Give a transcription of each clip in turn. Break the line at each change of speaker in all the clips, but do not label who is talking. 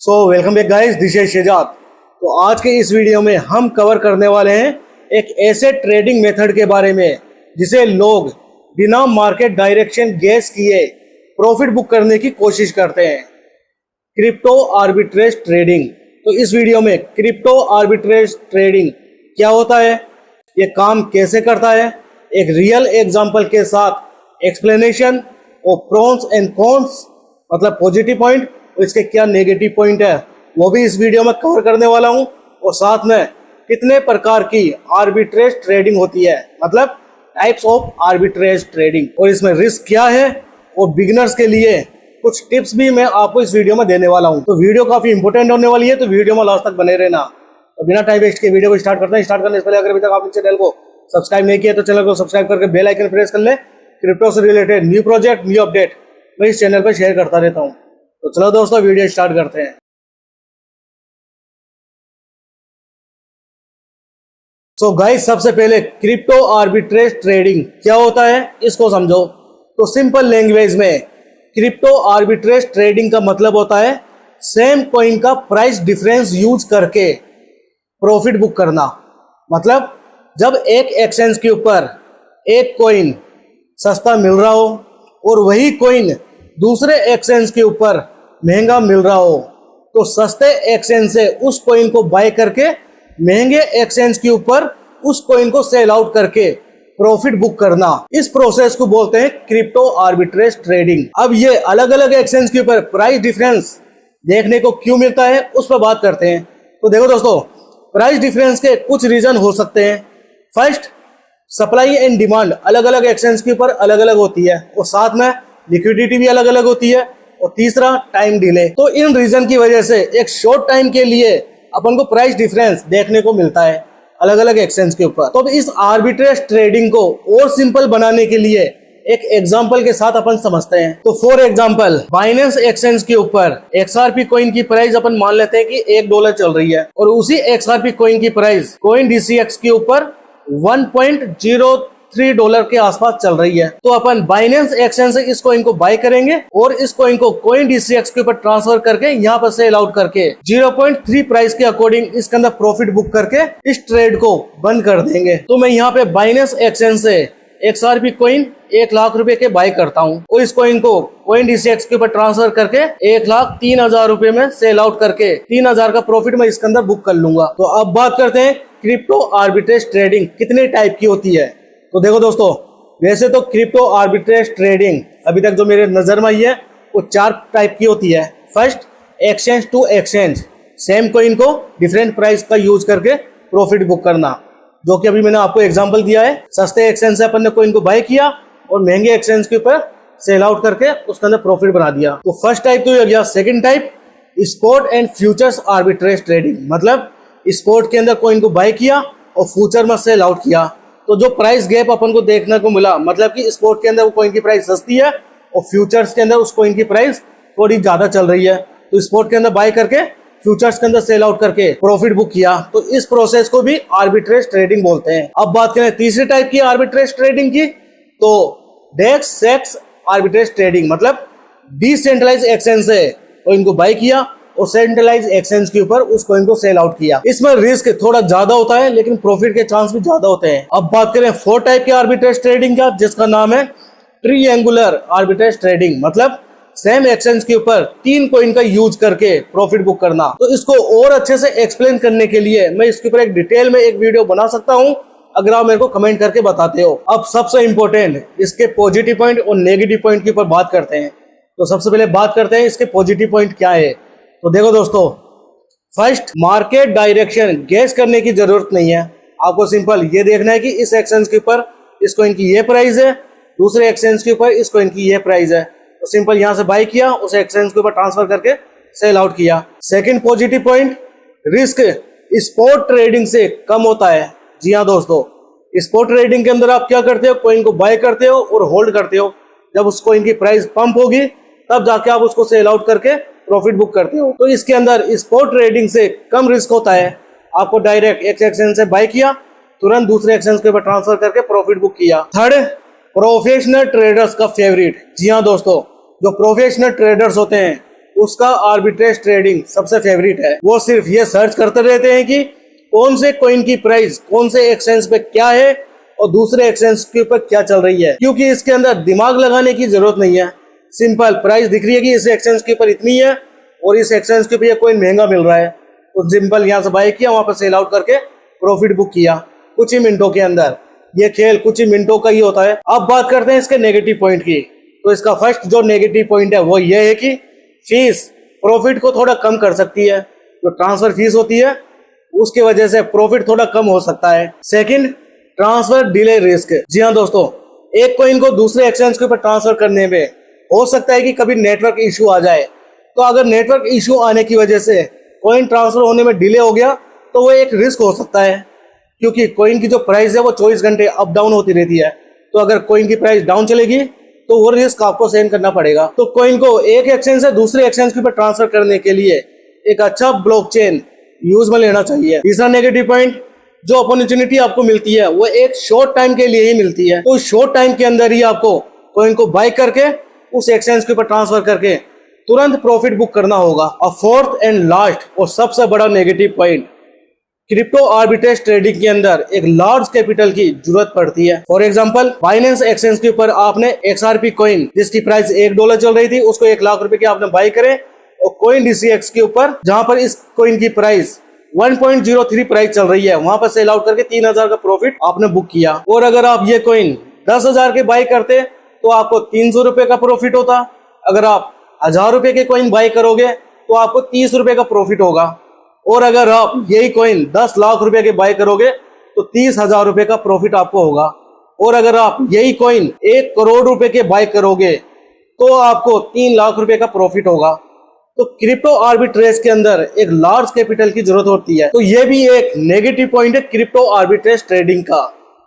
Welcome back guys, this is Shehzad. तो आज के इस वीडियो में हम कवर करने वाले हैं एक ऐसे ट्रेडिंग मेथड के बारे में जिसे लोग बिना मार्केट डायरेक्शन गेस किए प्रॉफिट बुक करने की कोशिश करते हैं, क्रिप्टो आर्बिट्रेज ट्रेडिंग। तो इस वीडियो में क्रिप्टो आर्बिट्रेज ट्रेडिंग क्या होता है, ये काम कैसे करता है, एक रियल एग्जांपल के साथ एक्सप्लेनेशन और प्रोस एंड कॉन्स मतलब पॉजिटिव पॉइंट और इसके क्या नेगेटिव पॉइंट है वो भी इस वीडियो में कवर करने वाला हूं। और साथ में कितने प्रकार की आर्बिट्रेज ट्रेडिंग होती है, मतलब टाइप्स ऑफ आर्बिट्रेज ट्रेडिंग, और इसमें रिस्क क्या है और बिगिनर्स के लिए कुछ टिप्स भी मैं आपको इस वीडियो में देने वाला हूं। तो वीडियो काफी इंपॉर्टेंट होने वाली है, तो वीडियो में लास्ट तक बने रहना। तो बिना टाइम वेस्ट के वीडियो को स्टार्ट करते हैं। स्टार्ट करने से पहले अगर अभी तक आपने चैनल को सब्सक्राइब नहीं किया तो चैनल को सब्सक्राइब करके बेल आइकन प्रेस कर ले। क्रिप्टो से related new project, new update मैं इस चैनल पर शेयर करता रहता हूँ। तो चलो दोस्तों, वीडियो स्टार्ट करते हैं। सो गाइस, सबसे पहले क्रिप्टो आर्बिट्रेज ट्रेडिंग क्या होता है इसको समझो। तो सिंपल लैंग्वेज में क्रिप्टो आर्बिट्रेज ट्रेडिंग का मतलब होता है सेम कॉइन का प्राइस डिफरेंस यूज करके प्रॉफिट बुक करना। मतलब जब एक एक्सचेंज के ऊपर एक कॉइन सस्ता मिल रहा हो और वही कॉइन दूसरे एक्सचेंज के ऊपर महंगा मिल रहा हो, तो सस्ते एक्सचेंज से उस कॉइन को बाय करके महंगे एक्सचेंज के ऊपर उस कॉइन को सेल आउट करके प्रॉफिट बुक करना, इस प्रोसेस को बोलते हैं क्रिप्टो आर्बिट्रेज ट्रेडिंग। अब ये अलग अलग एक्सचेंज के ऊपर प्राइस डिफरेंस देखने को क्यों मिलता है उस पर बात करते हैं। तो देखो दोस्तों, प्राइस डिफरेंस के कुछ रीजन हो सकते हैं। फर्स्ट, सप्लाई एंड डिमांड अलग अलग एक्सचेंज के ऊपर अलग अलग होती है और साथ में लिक्विडिटी भी अलग अलग होती है। और तीसरा, टाइम डिले। तो इन रीजन की वजह से एक शॉर्ट टाइम के लिए अपन को प्राइस डिफरेंस देखने को मिलता है अलग अलग एक्सचेंज के ऊपर। तो इस आर्बिट्रेज ट्रेडिंग को और सिंपल बनाने के लिए एक एग्जांपल के साथ अपन समझते हैं। तो फॉर एग्जांपल, बाइनेंस एक्सचेंज के ऊपर XRP कॉइन की प्राइस अपन मान लेते हैं कि $1 चल रही है और उसी XRP कॉइन की प्राइस कॉइन DCX के ऊपर $1.03 के आसपास चल रही है। तो अपन बाइनेंस एक्सचेंज से इस कॉइन को बाय करेंगे और इस कॉइन को कॉइन DCX के ऊपर ट्रांसफर करके यहाँ पर सेल आउट करके 0.3 प्राइस के अकॉर्डिंग इसके अंदर प्रॉफिट बुक करके इस ट्रेड को बंद कर देंगे। तो मैं यहाँ पे बाइनेंस एक्सचेंज से XRP कॉइन 1 लाख रुपए के बाय करता हूँ और इस कॉइन को कॉइन DCX के ऊपर ट्रांसफर करके 1,03,000 रुपए में सेल आउट करके 3,000 का प्रॉफिट मैं इसके अंदर बुक कर लूंगा। तो अब बात करते हैं क्रिप्टो आर्बिट्रेज ट्रेडिंग कितने टाइप की होती है। तो देखो दोस्तों, वैसे तो क्रिप्टो आर्बिट्रेज ट्रेडिंग अभी तक जो मेरे नजर में आई है वो 4 टाइप की होती है। First, exchange to exchange, same coin को डिफरेंट प्राइस का यूज करके प्रॉफिट बुक करना, जो कि अभी मैंने आपको एग्जांपल दिया है। सस्ते एक्सचेंज से अपन ने कॉइन को बाय किया और महंगे एक्सचेंज के ऊपर सेल आउट करके उसके अंदर प्रॉफिट बना दिया। तो फर्स्ट टाइप तो ये हो गया। Second type, spot and futures arbitrage trading, मतलब स्पॉट के अंदर कॉइन को बाय किया और फ्यूचर में सेल आउट किया। तो जो प्राइस गैप अपन को देखने को मिला, मतलब कि स्पॉट के अंदर वो कॉइन की प्राइस सस्ती है और फ्यूचर्स के अंदर उस कॉइन की प्राइस थोड़ी ज्यादा चल रही है, तो स्पॉट के अंदर बाय करके फ्यूचर्स के अंदर सेल आउट करके प्रॉफिट बुक किया। तो इस प्रोसेस को भी आर्बिट्रेज ट्रेडिंग बोलते हैं। अब बात करें तीसरी टाइप की आर्बिट्रेज ट्रेडिंग की, तो डेक्स सेक्स आर्बिट्रेज ट्रेडिंग, मतलब डिसेंट्रलाइज एक्सचेंज से कॉइन को बाय किया और सेंट्रलाइज एक्सचेंज के ऊपर उस कॉइन को सेल आउट किया। इसमें रिस्क थोड़ा ज्यादा होता है लेकिन प्रॉफिट के चांस भी ज्यादा होते हैं। अब बात करें 4 टाइप के आर्बिट्रेज ट्रेडिंग का, जिसका नाम है ट्रिएंगुलर आर्बिट्रेज ट्रेडिंग, मतलब सेम एक्सचेंज के ऊपर 3 कॉइन का यूज करके प्रॉफिट बुक करना। तो इसको और अच्छे से एक्सप्लेन करने के लिए मैं इसके ऊपर एक डिटेल में एक वीडियो बना सकता हूँ, अगर आप मेरे को कमेंट करके बताते हो। अब सबसे इंपॉर्टेंट इसके पॉजिटिव पॉइंट और नेगेटिव पॉइंट के ऊपर बात करते हैं। तो सबसे पहले बात करते हैं इसके पॉजिटिव पॉइंट क्या है। तो देखो दोस्तों, फर्स्ट, मार्केट डायरेक्शन गेस करने की जरूरत नहीं है। आपको सिंपल ये देखना है कि इस एक्सचेंज के ऊपर इस कॉइन की ये प्राइस है, दूसरे एक्सचेंज के ऊपर इस कॉइन की ये प्राइस है, तो सिंपल यहां से बाय किया, उस एक्सचेंज के ऊपर ट्रांसफर करके सेल आउट किया। Second positive point, risk spot trading से कम होता है। जी हाँ दोस्तों, स्पॉट ट्रेडिंग के अंदर आप क्या करते हो, कॉइन को बाय करते हो और होल्ड करते हो। जब उस कॉइन की प्राइस पंप होगी तब जाके आप उसको सेल आउट करके प्रॉफिट बुक करते हो। तो इसके अंदर स्पॉट ट्रेडिंग से कम रिस्क होता है। आपको डायरेक्ट एक एक्सचेंज से बाय किया, तुरंत दूसरे एक्सचेंज के ऊपर ट्रांसफर करके प्रॉफिट बुक किया। थर्ड, प्रोफेशनल ट्रेडर्स का फेवरेट। जी हाँ दोस्तों, जो प्रोफेशनल ट्रेडर्स होते हैं उसका आर्बिट्रेज ट्रेडिंग सबसे फेवरेट है। वो सिर्फ ये सर्च करते रहते हैं कि कौन से कॉइन की प्राइस कौन से एक्सचेंज पे क्या है और दूसरे एक्सचेंज के ऊपर क्या चल रही है, क्योंकि इसके अंदर दिमाग लगाने की जरूरत नहीं है। सिंपल प्राइस दिख रही है कि इस एक्सचेंज के ऊपर इतनी है और इस एक्सचेंज के ऊपर ये कॉइन महंगा मिल रहा है, तो सिंपल यहाँ से बाय किया, वहां पर सेल आउट करके प्रॉफिट बुक किया कुछ ही मिनटों के अंदर। ये खेल कुछ ही मिनटों का ही होता है। अब बात करते हैं इसके नेगेटिव पॉइंट की। तो इसका फर्स्ट जो नेगेटिव पॉइंट है वो ये है कि फीस प्रॉफिट को थोड़ा कम कर सकती है। जो ट्रांसफर फीस होती है उसकी वजह से प्रॉफिट थोड़ा कम हो सकता है। Second, transfer delay risk. जी हाँ दोस्तों, एक कॉइन को दूसरे एक्सचेंज के ऊपर ट्रांसफर करने में हो सकता है कि कभी नेटवर्क इश्यू आ जाए। तो अगर नेटवर्क इश्यू आने की वजह से कॉइन ट्रांसफर होने में डिले हो गया तो वो एक रिस्क हो सकता है, क्योंकि कॉइन की जो प्राइस है वो 24 घंटे अप डाउन होती रहती है। तो अगर कॉइन की प्राइस डाउन चलेगी तो वो रिस्क आपको सहन करना पड़ेगा। तो कॉइन को एक एक्सचेंज से दूसरे एक्सचेंज के ऊपर ट्रांसफर करने के लिए एक अच्छा ब्लॉकचेन यूज में लेना चाहिए। तीसरा नेगेटिव पॉइंट, जो अपॉर्चुनिटी आपको मिलती है वो एक शॉर्ट टाइम के लिए ही मिलती है। तो शॉर्ट टाइम के अंदर ही आपको कॉइन को बाय करके उस एक्सचेंज के ऊपर ट्रांसफर करके तुरंत प्रॉफिट बुक करना होगा। और फोर्थ एंड लास्ट और सबसे बड़ा negative point, crypto arbitrage trading के अंदर एक लार्ज कैपिटल की जरूरत पड़ती है। फॉर एग्जांपल, बाइनेंस एक्सचेंज के ऊपर आपने XRP कॉइन जिसकी प्राइस $1 चल रही थी उसको 1 लाख रुपए की आपने बाय करे, और कॉइन DCX के ऊपर जहां पर इस कॉइन की प्राइस 1.03 प्राइस चल रही है वहां पर सेल आउट करके 3000 का प्रॉफिट आपने बुक किया। और अगर आप ये कॉइन 10,000 के बाय करते तो आपको 300 रुपए का प्रॉफिट होता। अगर आप 1000 रुपए के कॉइन बाय करोगे तो आपको 30 रुपए का प्रॉफिट होगा। और अगर आप यही कॉइन 10 लाख रुपए के बाय करोगे तो 30,000 रुपए का प्रॉफिट आपको होगा। और अगर आप यही कॉइन 1 करोड़ रुपए के बाय करोगे तो आपको 3 लाख रुपए का प्रॉफिट होगा। तो क्रिप्टो आर्बिट्रेज के अंदर एक लार्ज कैपिटल की जरूरत होती है। तो ये भी एक नेगेटिव पॉइंट है क्रिप्टो आर्बिट्रेज ट्रेडिंग का,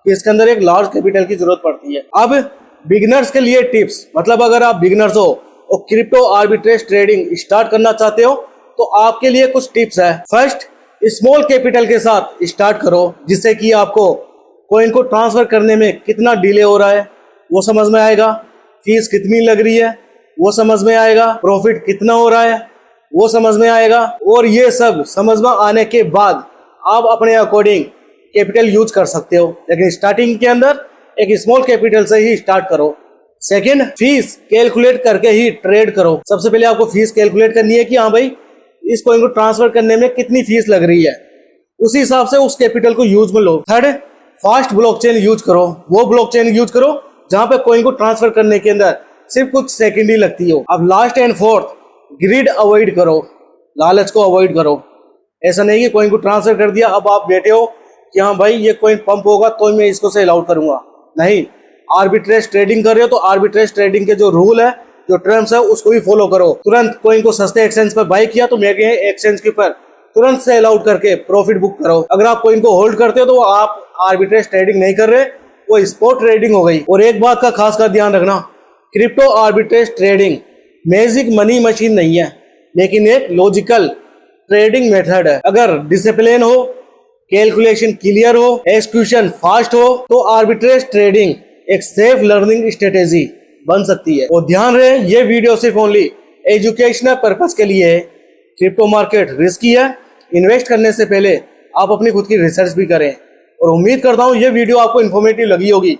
इसके अंदर एक लार्ज कैपिटल की जरूरत पड़ती है। अब बिगिनर्स के लिए टिप्स, मतलब अगर आप बिगिनर्स हो और क्रिप्टो आर्बिट्रेज ट्रेडिंग स्टार्ट करना चाहते हो तो आपके लिए कुछ टिप्स है। फर्स्ट, स्मॉल कैपिटल के साथ स्टार्ट करो, जिससे कि आपको कॉइन को ट्रांसफर करने में कितना डिले हो रहा है वो समझ में आएगा, फीस कितनी लग रही है वो समझ में आएगा, प्रॉफिट कितना हो रहा है वो समझ में आएगा। और ये सब समझ में आने के बाद आप अपने अकॉर्डिंग कैपिटल यूज कर सकते हो, लेकिन स्टार्टिंग के अंदर एक स्मॉल कैपिटल से ही स्टार्ट करो। सेकंड, फीस कैलकुलेट करके ही ट्रेड करो। सबसे पहले आपको फीस कैलकुलेट करनी है कि हाँ भाई इस कॉइन को ट्रांसफर करने में कितनी फीस लग रही है, उसी हिसाब से उस कैपिटल को यूज में लो। थर्ड, फास्ट ब्लॉकचेन यूज करो। वो ब्लॉकचेन यूज करो जहां पे कॉइन को ट्रांसफर करने के अंदर सिर्फ कुछ सेकंड ही लगती हो। अब last and fourth, greed avoid करो, लालच को अवॉइड करो। ऐसा नहीं कि कॉइन को ट्रांसफर कर दिया अब आप बैठे हो कि हाँ भाई ये कॉइन पंप होगा तो मैं इसको सेल आउट करूंगा। नहीं, आर्बिट्रेज ट्रेडिंग कर रहे हो तो आर्बिट्रेज ट्रेडिंग के जो रूल है, जो टर्म्स है, उसको भी फॉलो करो। तुरंत कॉइन को सस्ते एक्सचेंज पर बाय किया तो महंगे एक्सचेंज के ऊपर तुरंत सेल आउट करके प्रॉफिट बुक करो। अगर आप कॉइन को होल्ड करते हो तो आप आर्बिट्रेज ट्रेडिंग नहीं कर रहे, वो स्पॉट ट्रेडिंग हो गई। और एक बात का खास कर ध्यान रखना, crypto arbitrage trading magic money machine नहीं है, लेकिन एक लॉजिकल ट्रेडिंग मेथड है। अगर डिसिप्लिन हो, कैलकुलेशन क्लियर हो, एक्सक्यूशन फास्ट हो तो आर्बिट्रेज ट्रेडिंग एक सेफ लर्निंग स्ट्रेटेजी बन सकती है। और ध्यान रहे, ये वीडियो सिर्फ ओनली एजुकेशनल पर्पस के लिए है। क्रिप्टो मार्केट रिस्की है, इन्वेस्ट करने से पहले आप अपनी खुद की रिसर्च भी करें। और उम्मीद करता हूँ ये वीडियो आपको इन्फॉर्मेटिव लगी होगी।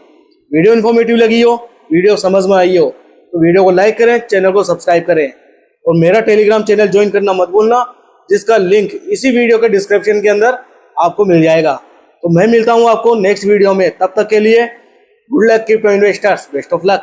वीडियो इन्फॉर्मेटिव लगी हो, वीडियो समझ में आई हो तो वीडियो को लाइक करें, चैनल को सब्सक्राइब करें और मेरा टेलीग्राम चैनल ज्वाइन करना मत भूलना, जिसका लिंक इसी वीडियो के डिस्क्रिप्शन के अंदर आपको मिल जाएगा। तो मैं मिलता हूँ आपको नेक्स्ट वीडियो में, तब तक के लिए good luck crypto investors, best of luck.